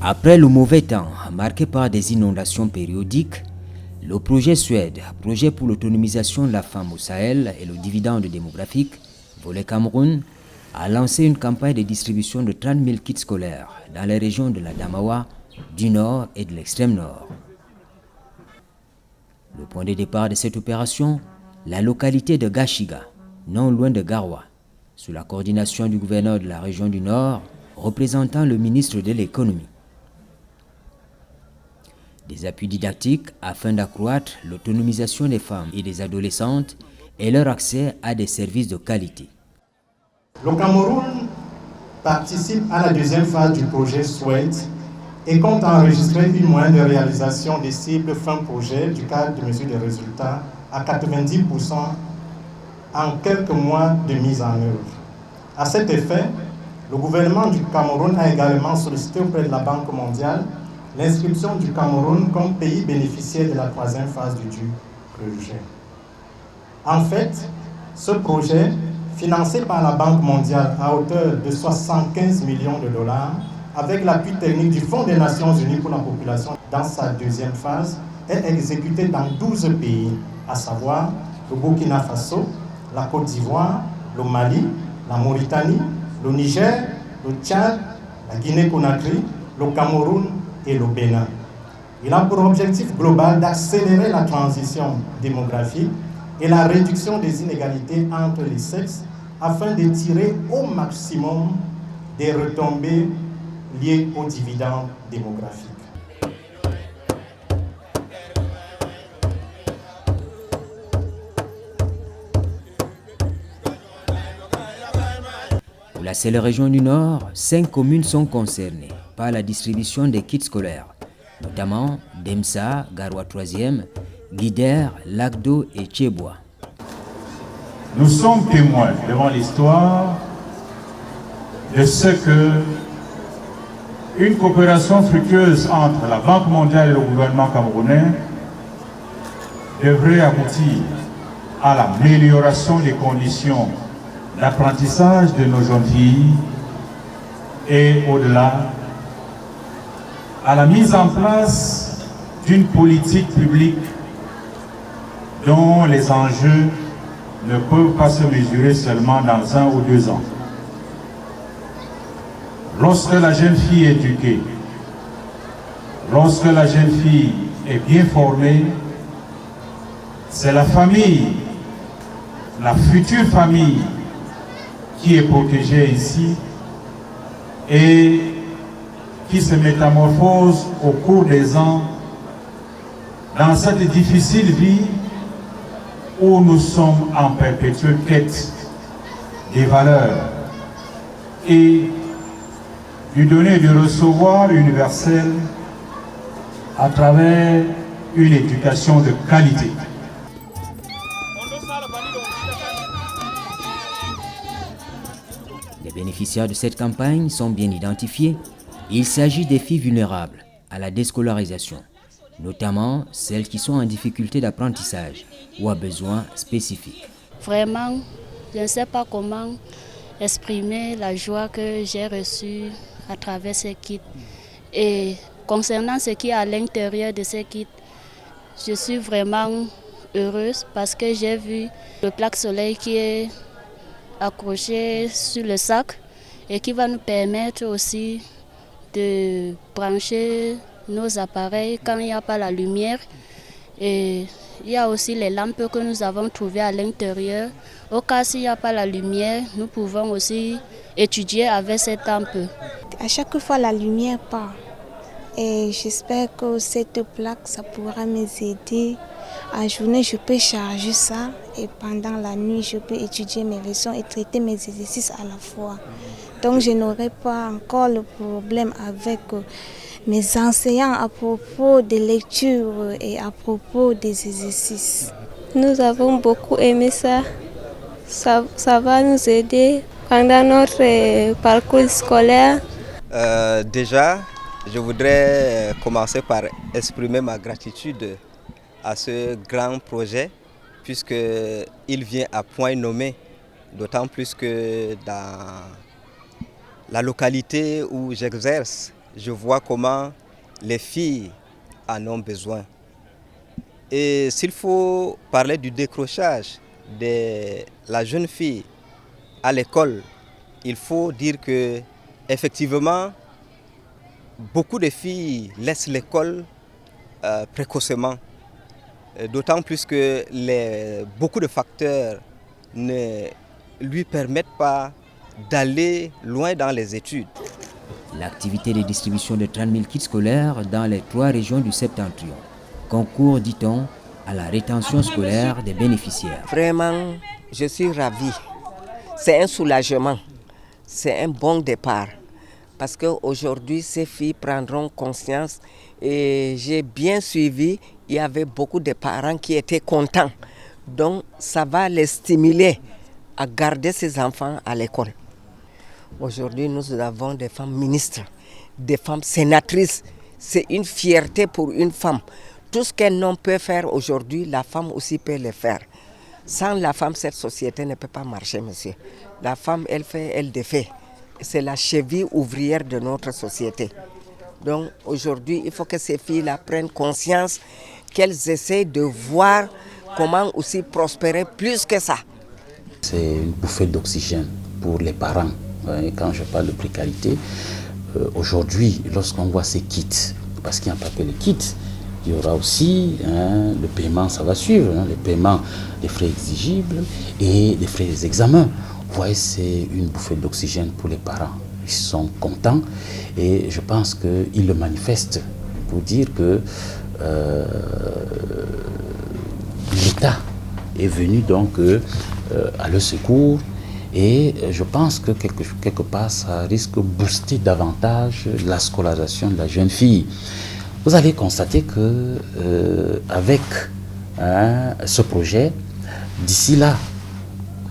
Après le mauvais temps, marqué par des inondations périodiques, le projet Suède, projet pour l'autonomisation de la femme au Sahel et le dividende démographique, volet Cameroun, a lancé une campagne de distribution de 30 000 kits scolaires dans les régions de la Damawa, du Nord et de l'extrême Nord. Le point de départ de cette opération, la localité de Gashiga, non loin de Garoua, sous la coordination du gouverneur de la région du Nord, représentant le ministre de l'économie. Des appuis didactiques afin d'accroître l'autonomisation des femmes et des adolescentes et leur accès à des services de qualité. Le Cameroun participe à la deuxième phase du projet SWED et compte enregistrer une moyenne de réalisation des cibles fin projet du cadre de mesure des résultats à 90% en quelques mois de mise en œuvre. À cet effet, le gouvernement du Cameroun a également sollicité auprès de la Banque mondiale l'inscription du Cameroun comme pays bénéficiaire de la troisième phase du projet. En fait, ce projet, financé par la Banque mondiale à hauteur de 75 millions de dollars, avec l'appui technique du Fonds des Nations Unies pour la population dans sa deuxième phase, est exécuté dans 12 pays, à savoir le Burkina Faso, la Côte d'Ivoire, le Mali, la Mauritanie, le Niger, le Tchad, la Guinée-Conakry, le Cameroun et le Bénin. Il a pour objectif global d'accélérer la transition démographique et la réduction des inégalités entre les sexes afin de tirer au maximum des retombées liées aux dividendes démographiques. Pour la seule région du Nord, 5 communes sont concernées par la distribution des kits scolaires, notamment Demsa, Garoua 3e, Guidère, Lagdo et Tcheboa. Nous sommes témoins devant l'histoire de ce que une coopération fructueuse entre la Banque mondiale et le gouvernement camerounais devrait aboutir à l'amélioration des conditions d'apprentissage de nos jeunes filles et au-delà, à la mise en place d'une politique publique dont les enjeux ne peuvent pas se mesurer seulement dans 1 ou 2 ans. Lorsque la jeune fille est éduquée, lorsque la jeune fille est bien formée, c'est la famille, la future famille qui est protégée ici et qui se métamorphose au cours des ans dans cette difficile vie où nous sommes en perpétuelle quête des valeurs et du donner et du recevoir universel à travers une éducation de qualité. Les bénéficiaires de cette campagne sont bien identifiés. Il s'agit des filles vulnérables à la déscolarisation, notamment celles qui sont en difficulté d'apprentissage ou à besoins spécifiques. Vraiment, je ne sais pas comment exprimer la joie que j'ai reçue à travers ces kits. Et concernant ce qui est à l'intérieur de ces kits, je suis vraiment heureuse parce que j'ai vu le plaque soleil qui est accroché sur le sac et qui va nous permettre aussi de brancher nos appareils quand il n'y a pas la lumière. Et il y a aussi les lampes que nous avons trouvées à l'intérieur. Au cas s'il n'y a pas la lumière, nous pouvons aussi étudier avec cette lampe. À chaque fois, la lumière part. Et j'espère que cette plaque, ça pourra m'aider. En journée, je peux charger ça. Et pendant la nuit, je peux étudier mes leçons et traiter mes exercices à la fois. Donc, je n'aurai pas encore le problème avec mes enseignants à propos des lectures et à propos des exercices. Nous avons beaucoup aimé ça. Ça va nous aider pendant notre parcours scolaire. Déjà, je voudrais commencer par exprimer ma gratitude à ce grand projet puisqu'il vient à point nommé, d'autant plus que dans la localité où j'exerce, je vois comment les filles en ont besoin. Et s'il faut parler du décrochage de la jeune fille à l'école, il faut dire que effectivement, beaucoup de filles laissent l'école précocement. D'autant plus que beaucoup de facteurs ne lui permettent pas d'aller loin dans les études. L'activité de distribution de 30 000 kits scolaires dans les 3 régions du Septentrion concourt, dit-on, à la rétention scolaire des bénéficiaires. Vraiment, je suis ravie. C'est un soulagement, c'est un bon départ. Parce qu'aujourd'hui, ces filles prendront conscience et j'ai bien suivi, il y avait beaucoup de parents qui étaient contents. Donc, ça va les stimuler à garder ces enfants à l'école. Aujourd'hui, nous avons des femmes ministres, des femmes sénatrices. C'est une fierté pour une femme. Tout ce qu'un homme peut faire aujourd'hui, la femme aussi peut le faire. Sans la femme, cette société ne peut pas marcher, monsieur. La femme, elle fait, elle défait. C'est la cheville ouvrière de notre société. Donc aujourd'hui, il faut que ces filles-là prennent conscience qu'elles essaient de voir comment aussi prospérer plus que ça. C'est une bouffée d'oxygène pour les parents. Et quand je parle de précarité, aujourd'hui, lorsqu'on voit ces kits, parce qu'il n'y a pas que les kits, il y aura aussi le paiement, ça va suivre, le paiement des frais exigibles et des frais des examens. Vous voyez, c'est une bouffée d'oxygène pour les parents. Ils sont contents et je pense qu'ils le manifestent pour dire que l'État est venu donc à leur secours et je pense que quelque part ça risque de booster davantage la scolarisation de la jeune fille. Vous allez constater que avec ce projet, d'ici là,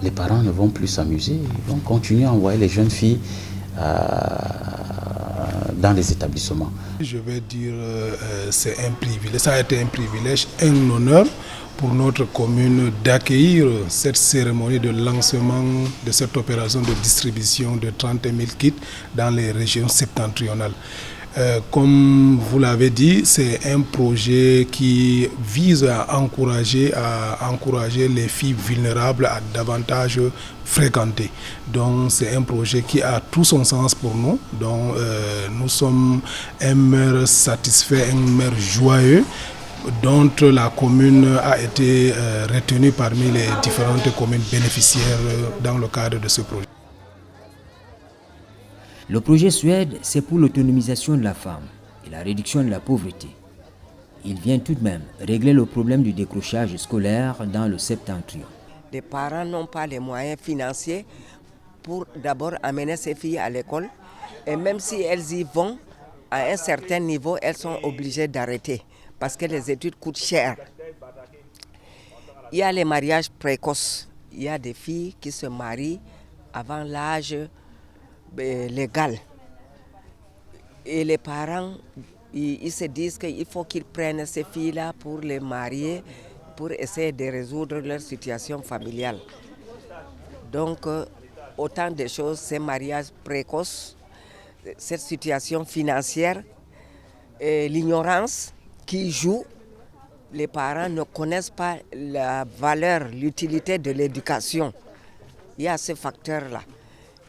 les parents ne vont plus s'amuser, ils vont continuer à envoyer les jeunes filles dans les établissements. Je vais dire c'est un privilège, ça a été un privilège, un honneur pour notre commune d'accueillir cette cérémonie de lancement de cette opération de distribution de 30 000 kits dans les régions septentrionales. Comme vous l'avez dit, c'est un projet qui vise à encourager les filles vulnérables à davantage fréquenter. Donc c'est un projet qui a tout son sens pour nous. Donc nous sommes un maire satisfait, un maire joyeux, dont la commune a été retenue parmi les différentes communes bénéficiaires dans le cadre de ce projet. Le projet Suède, c'est pour l'autonomisation de la femme et la réduction de la pauvreté. Il vient tout de même régler le problème du décrochage scolaire dans le Septentrion. Les parents n'ont pas les moyens financiers pour d'abord amener ces filles à l'école. Et même si elles y vont, à un certain niveau, elles sont obligées d'arrêter parce que les études coûtent cher. Il y a les mariages précoces. Il y a des filles qui se marient avant l'âge légal. Et les parents, ils se disent qu'il faut qu'ils prennent ces filles-là pour les marier, pour essayer de résoudre leur situation familiale. Donc, autant de choses, ces mariages précoces, cette situation financière, l'ignorance qui joue, les parents ne connaissent pas la valeur, l'utilité de l'éducation. Il y a ces facteurs-là.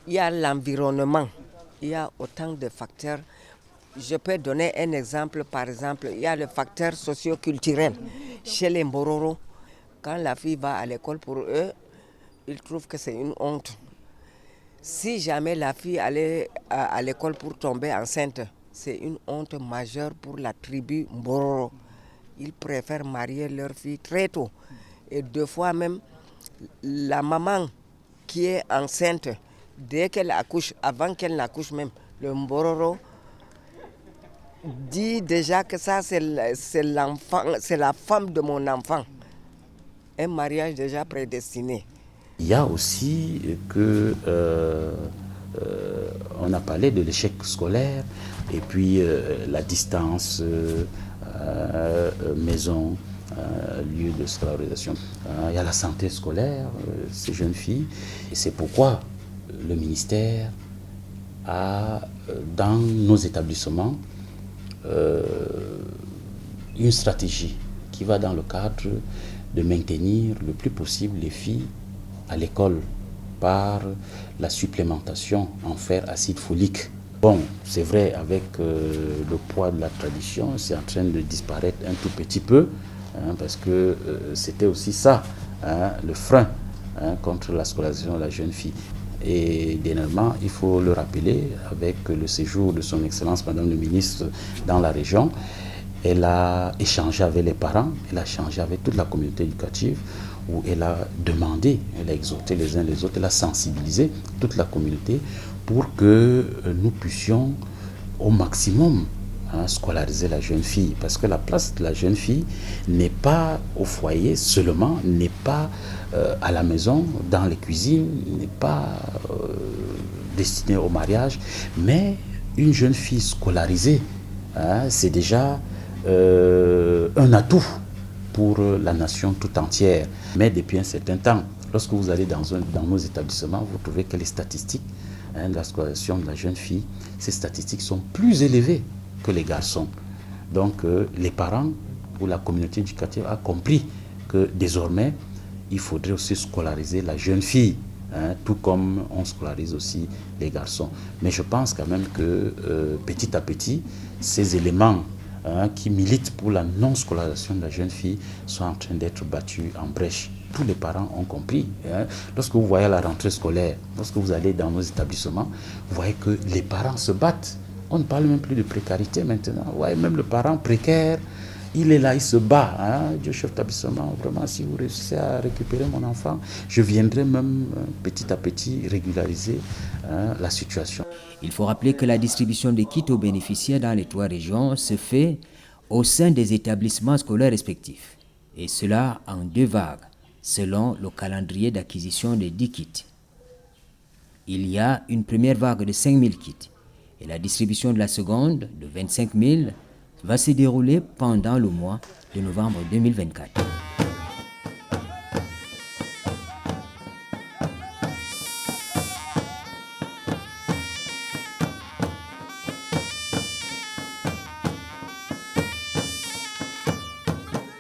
Il y a l'environnement, il y a autant de facteurs. Je peux donner un exemple, par exemple, il y a le facteur socio-culturel. Chez les Mbororo, quand la fille va à l'école, pour eux, ils trouvent que c'est une honte. Si jamais la fille allait à l'école pour tomber enceinte, c'est une honte majeure pour la tribu Mbororo. Ils préfèrent marier leur fille très tôt. Et deux fois même, la maman qui est enceinte, dès qu'elle accouche, avant qu'elle n'accouche même, le Mbororo dit déjà que ça c'est l'enfant, c'est la femme de mon enfant. Un mariage déjà prédestiné. Il y a aussi que on a parlé de l'échec scolaire et puis la distance maison, lieu de scolarisation. Il y a la santé scolaire, ces jeunes filles, et c'est pourquoi le ministère a dans nos établissements une stratégie qui va dans le cadre de maintenir le plus possible les filles à l'école par la supplémentation en fer acide folique. Bon, c'est vrai, avec le poids de la tradition, c'est en train de disparaître un tout petit peu, parce que c'était aussi ça, le frein contre la scolarisation de la jeune fille. Et dernièrement, il faut le rappeler, avec le séjour de son Excellence Madame le Ministre dans la région, elle a échangé avec les parents, elle a échangé avec toute la communauté éducative, où elle a demandé, elle a exhorté les uns les autres, elle a sensibilisé toute la communauté pour que nous puissions au maximum scolariser la jeune fille. Parce que la place de la jeune fille n'est pas au foyer seulement, n'est pas à la maison, dans les cuisines, n'est pas destinée au mariage, mais une jeune fille scolarisée, c'est déjà un atout pour la nation tout entière. Mais depuis un certain temps, lorsque vous allez dans nos établissements, vous trouvez que les statistiques de la scolarisation de la jeune fille, ces statistiques sont plus élevées que les garçons. Donc les parents ou la communauté éducative a compris que désormais, il faudrait aussi scolariser la jeune fille, tout comme on scolarise aussi les garçons. Mais je pense quand même que petit à petit, ces éléments qui militent pour la non-scolarisation de la jeune fille sont en train d'être battus en brèche. Tous les parents ont compris. Lorsque vous voyez la rentrée scolaire, lorsque vous allez dans nos établissements, vous voyez que les parents se battent. On ne parle même plus de précarité maintenant. Ouais, même le parent précaire, il est là, il se bat. Dieu chef d'établissement, vraiment, si vous réussissez à récupérer mon enfant, je viendrai même petit à petit régulariser la situation. Il faut rappeler que la distribution des kits aux bénéficiaires dans les 3 régions se fait au sein des établissements scolaires respectifs. Et cela en 2 vagues, selon le calendrier d'acquisition des 10 kits. Il y a une première vague de 5 000 kits et la distribution de la seconde, de 25 000, va se dérouler pendant le mois de novembre 2024.